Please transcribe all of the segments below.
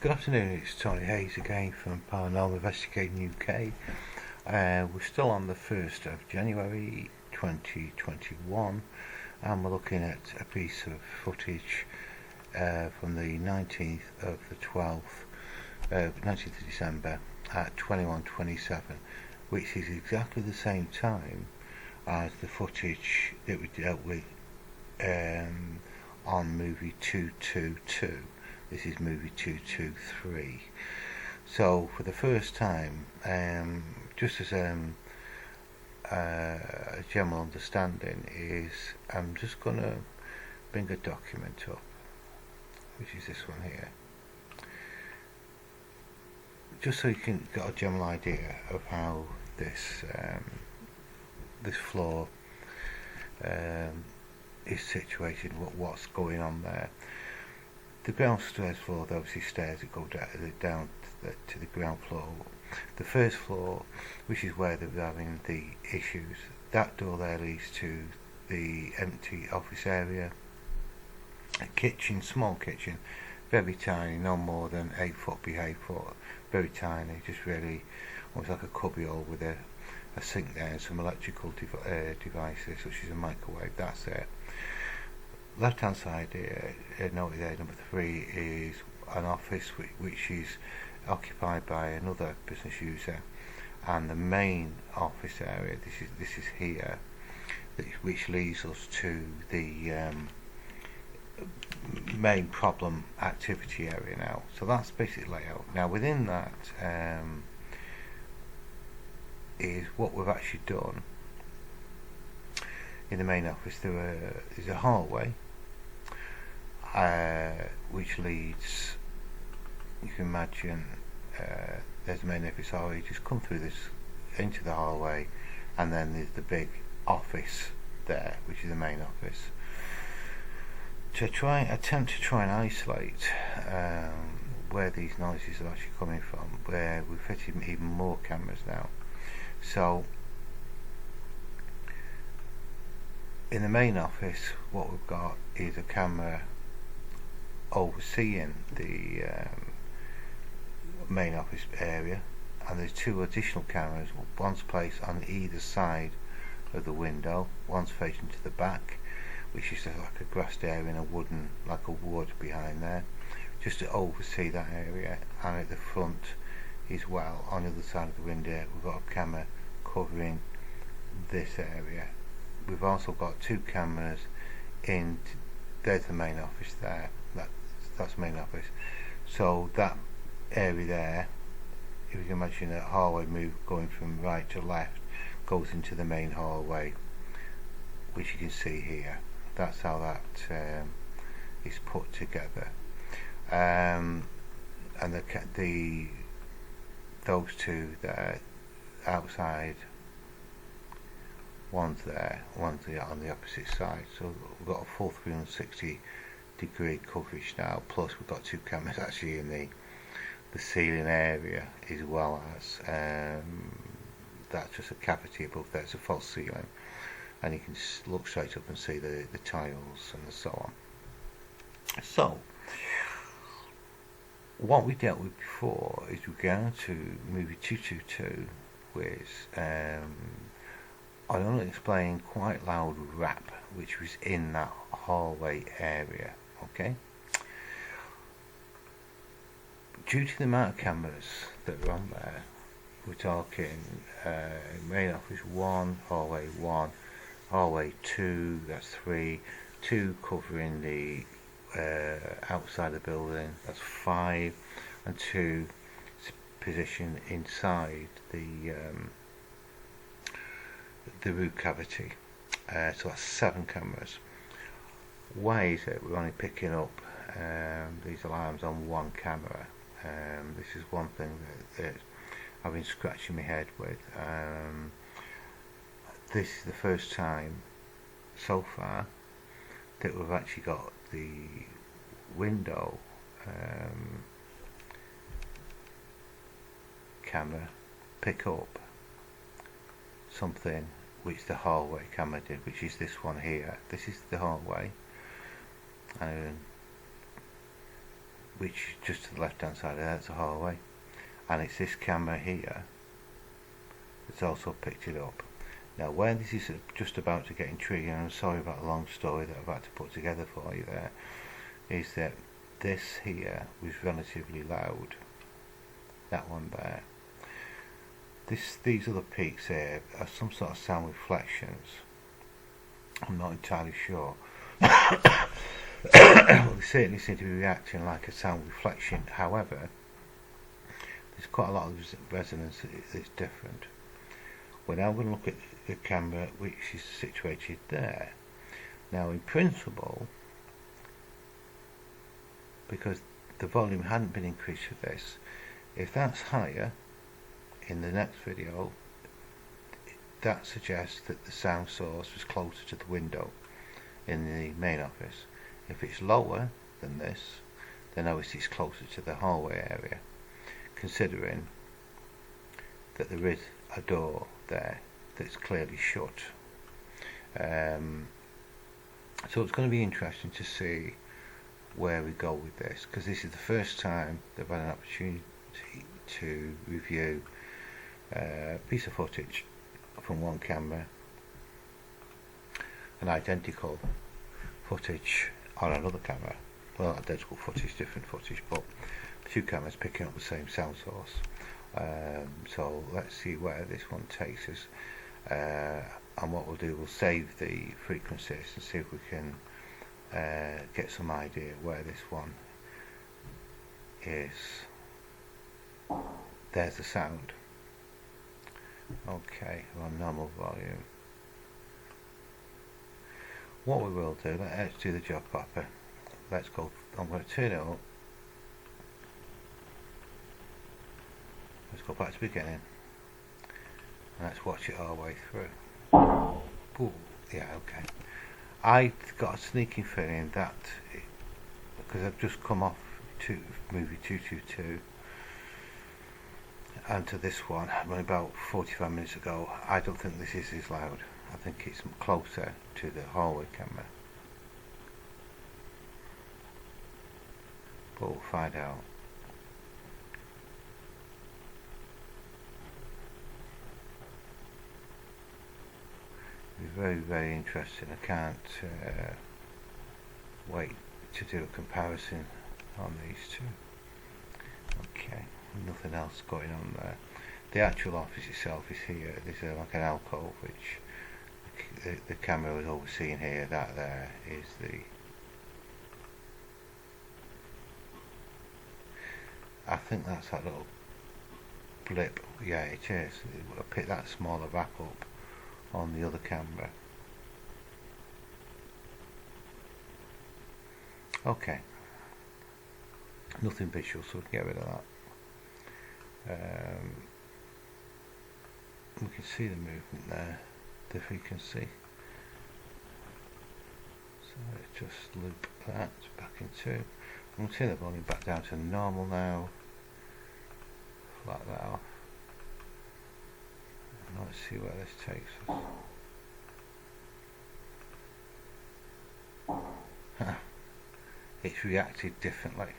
Good afternoon, it's Tony Hayes again from Paranormal Investigating UK. We're still on the 1st of January 2021 and we're looking at a piece of footage from the 19th of the 12th, 19th of December at 21:27, which is exactly the same time as the footage that we dealt with on movie 222. This is movie 223. So for the first time, just as a general understanding, is I'm just going to bring a document up, which is this one here, just so you can get a general idea of how this this floor is situated, what's going on there. The ground stairs floor, there are obviously stairs that go down to the ground floor. The first floor, which is where they're having the issues, that door there leads to the empty office area. A kitchen, small kitchen, very tiny, no more than 8 foot by 8 foot, very tiny, just really almost like a cubbyhole with a sink there and some electrical devices such as a microwave. That's it. Left hand side here, noted there, number 3, is an office which is occupied by another business user, and the main office area, this is here, which leads us to the main problem activity area now. So that's basic layout. Now within that is what we've actually done. In the main office there is a hallway which leads, you can imagine, there's the main office hallway. You just come through this into the hallway, and then there's the big office there, which is the main office. To attempt to try and isolate where these noises are actually coming from, where we've fitted even more cameras now. So in the main office, what we've got is a camera overseeing the main office area, and there's 2 additional cameras. One's placed on either side of the window, one's facing to the back, which is like a grassed area in a wooden, like a wood behind there, just to oversee that area. And at the front as well, on the other side of the window, we've got a camera covering this area. We've also got 2 cameras in, there's the main office there, that's the main office. So that area there, if you can imagine a hallway move going from right to left, goes into the main hallway, which you can see here. That's how that is put together. And those 2 there outside, one's there, one's on the opposite side. So we've got a full 360 degree coverage now, plus we've got 2 cameras actually in the ceiling area, as well as that's just a cavity above there. It's a false ceiling, and you can look straight up and see the tiles and so on. So what we dealt with before is we're going to movie 222 with an unexplained quite loud rap which was in that hallway area. Okay, due to the amount of cameras that are on there, we're talking main office 1, hallway 1, hallway 2, that's 3, 2 covering the outside the building, that's 5, and 2 positioned inside the roof cavity. So that's 7 cameras. Why is it we're only picking up these alarms on 1 camera? This is one thing that I've been scratching my head with. This is the first time so far that we've actually got the window camera pick up something which the hallway camera did, which is this one here. This is the hallway, and which is just to the left hand side of there, it's a hallway, and it's this camera here that's also picked it up. Now where this is just about to get intriguing, and I'm sorry about the long story that I've had to put together for you there, is that this here was relatively loud, that one there. These other peaks here are some sort of sound reflections. I'm not entirely sure. Well, they certainly seem to be reacting like a sound reflection. However, there's quite a lot of resonance that's different. We're now going to look at the camera which is situated there. Now in principle, because the volume hadn't been increased for this, if that's higher in the next video, that suggests that the sound source was closer to the window in the main office. If it's lower than this, then obviously it's closer to the hallway area, considering that there is a door there that's clearly shut. So it's going to be interesting to see where we go with this, because this is the first time they've had an opportunity to review a piece of footage from one camera, an identical footage on another camera. Well, identical footage, different footage, but two cameras picking up the same sound source. So let's see where this one takes us, and what we'll do, we'll save the frequencies and see if we can get some idea where this one is. There's the sound. Okay, we're on normal volume. What we will do, let's do the job proper. Let's go, I'm going to turn it up. Let's go back to the beginning, and let's watch it all the way through. Ooh, yeah, okay. I got a sneaking feeling that, because I've just come off to movie 222 and to this one about 45 minutes ago, I don't think this is as loud. I think it's closer to the hallway camera, but we'll find out. It's very, very interesting. I can't wait to do a comparison on these two. Okay, nothing else going on there. The actual office itself is here. There's like an alcove which the camera was overseeing here. That there is the, I think that's that little blip. Yeah, it is. I picked that smaller back up on the other camera. Okay, nothing visual, so we can get rid of that. We can see the movement there, the frequency. So let's just loop that back into. I'm going to turn the volume back down to normal now. Flat that off. And let's see where this takes us. It's reacted differently.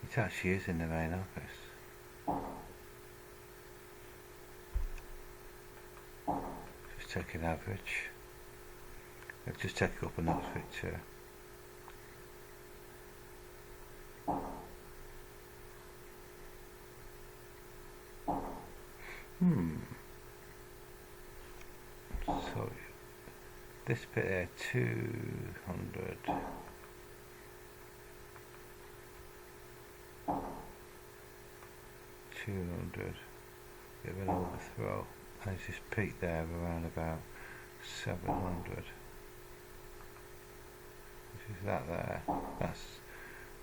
It actually is in the main office. Just take an average. Let's just take it up a notch bit too. So this bit there, 200. 200, bit of an overthrow, and it's this peak there around about 700, which is that there. That's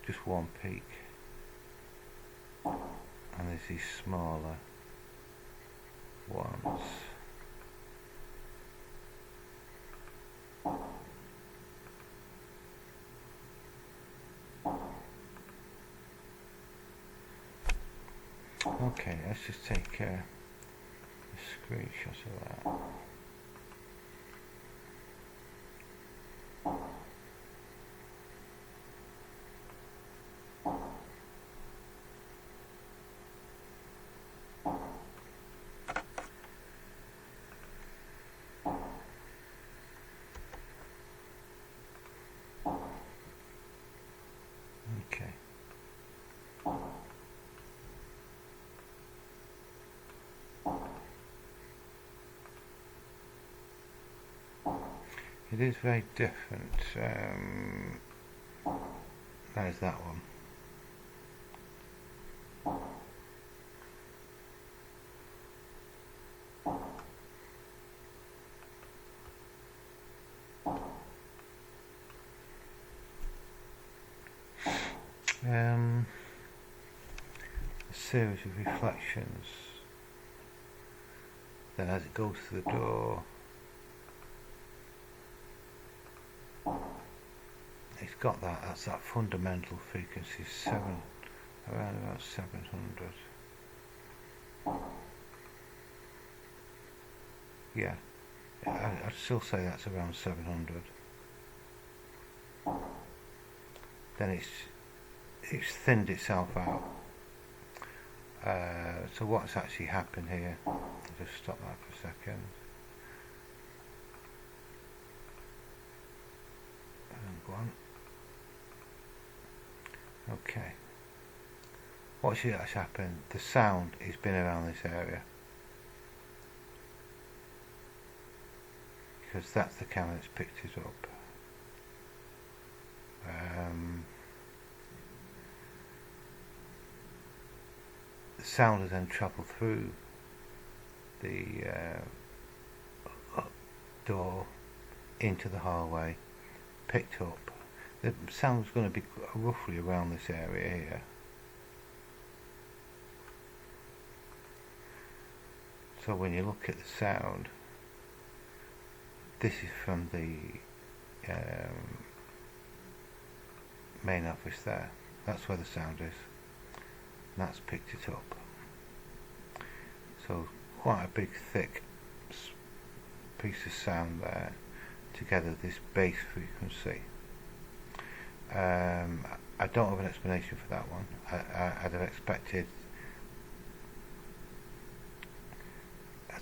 just one peak, and there's these smaller ones. Okay, let's just take a screenshot of that. It is very different. There's that one. A series of reflections. Then as it goes through the door, it's got that's that fundamental frequency, around about 700. Yeah, I'd still say that's around 700. Then it's thinned itself out. So what's actually happened here? I'll just stop that for a second. And go on. Okay. What should actually happen? The sound has been around this area, because that's the camera that's picked it up. The sound has then travelled through the door into the hallway, picked up. The sound's going to be roughly around this area here. So when you look at the sound, this is from the main office there. That's where the sound is. And that's picked it up. So quite a big thick piece of sound there, together this bass frequency. I don't have an explanation for that one. I'd have expected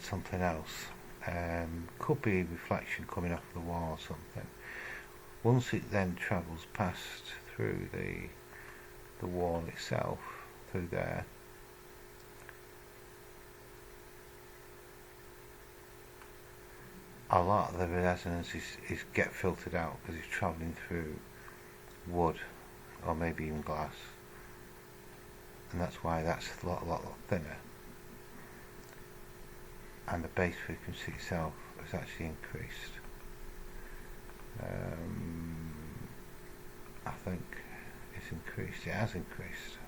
something else. Could be reflection coming off the wall or something. Once it then travels past through the wall itself, through there, a lot of the resonance is get filtered out because it's travelling through wood or maybe even glass, and that's why that's a lot thinner, and the bass frequency itself has actually increased. I think it's increased. It has increased.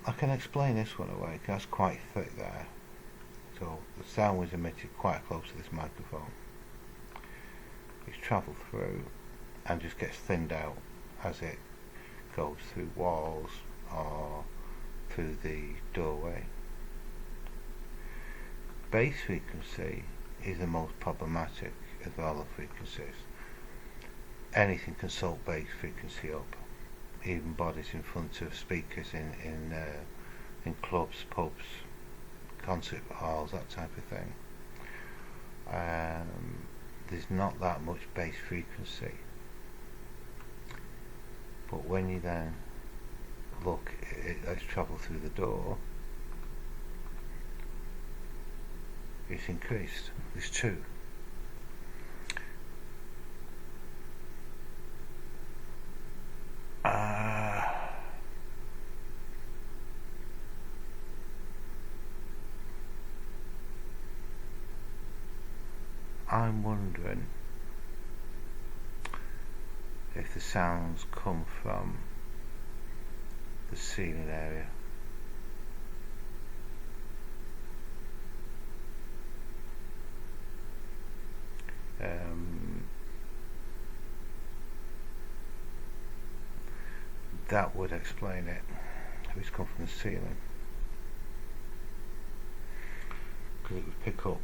I can explain this one away because that's quite thick there. So the sound was emitted quite close to this microphone. It's travelled through and just gets thinned out as it goes through walls or through the doorway. Bass frequency is the most problematic of all the frequencies. Anything can salt bass frequency up, even bodies in front of speakers in clubs, pubs, concert halls, that type of thing. There's not that much bass frequency, but when you then look, it's travelled through the door, it's increased. There's two. I'm wondering if the sounds come from the ceiling area. That would explain it, if it's come from the ceiling, because it would pick up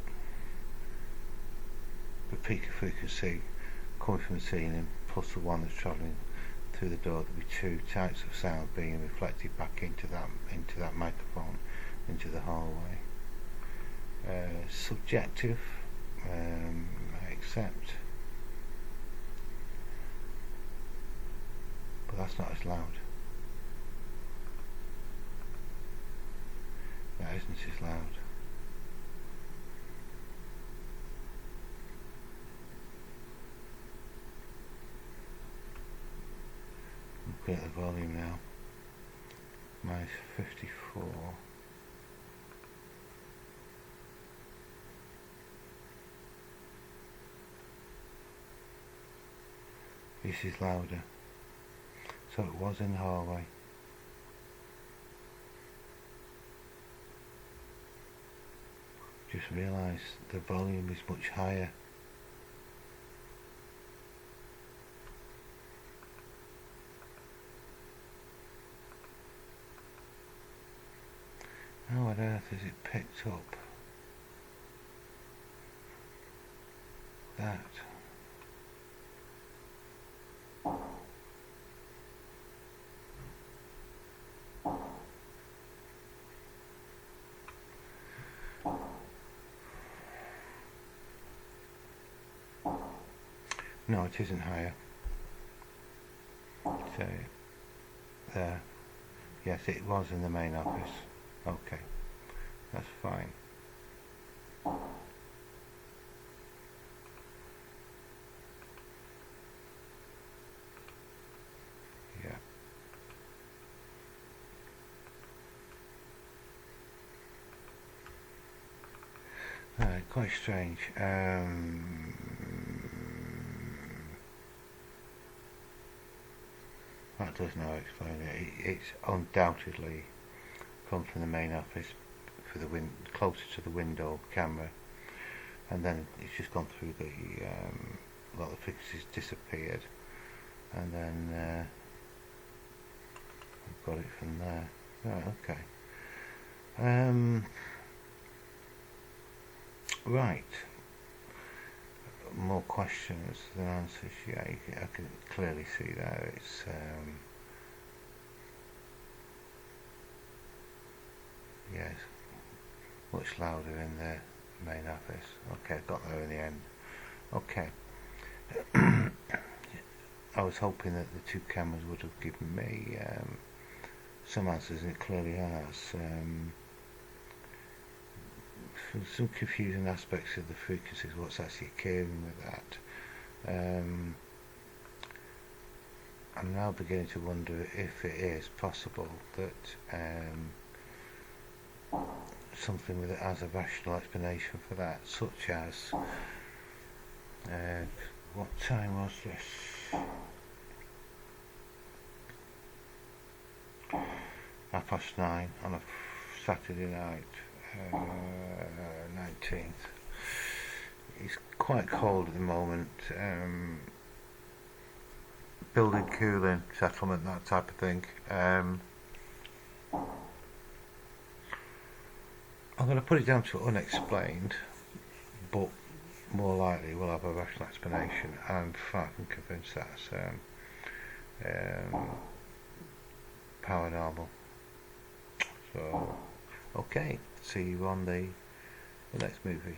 the peak of frequency coming from the ceiling plus the one that's travelling through the door. There'd be two types of sound being reflected back into that microphone, into the hallway. Subjective, I accept, but that's not as loud. That isn't as loud. looking at the volume now. Minus 54. This is louder. So it was in the hallway. Just realised the volume is much higher. How on earth has it picked up that? No, it isn't higher. So, there. Yes, it was in the main office. Okay, that's fine. Yeah. Quite strange. That does now explain it. It's undoubtedly come from the main office for the closer to the window camera, and then it's just gone through the a lot of fixes disappeared, and then I've got it from there. Right, okay. Right. More questions than answers. Yeah, I can clearly see there. It's yes, much louder in the main office. Okay, I got there in the end. Okay. I was hoping that the two cameras would have given me some answers, and it clearly has. Some confusing aspects of the frequencies, what's actually occurring with that. I'm now beginning to wonder if it is possible that something with it has a rational explanation for that, such as what time was this? 9:30 on a Saturday night. 19th. It's quite cold at the moment. Building, cooling, settlement, that type of thing. I'm going to put it down to unexplained, but more likely we'll have a rational explanation. I'm far from convinced that's paranormal. So, okay, see you on the next movie.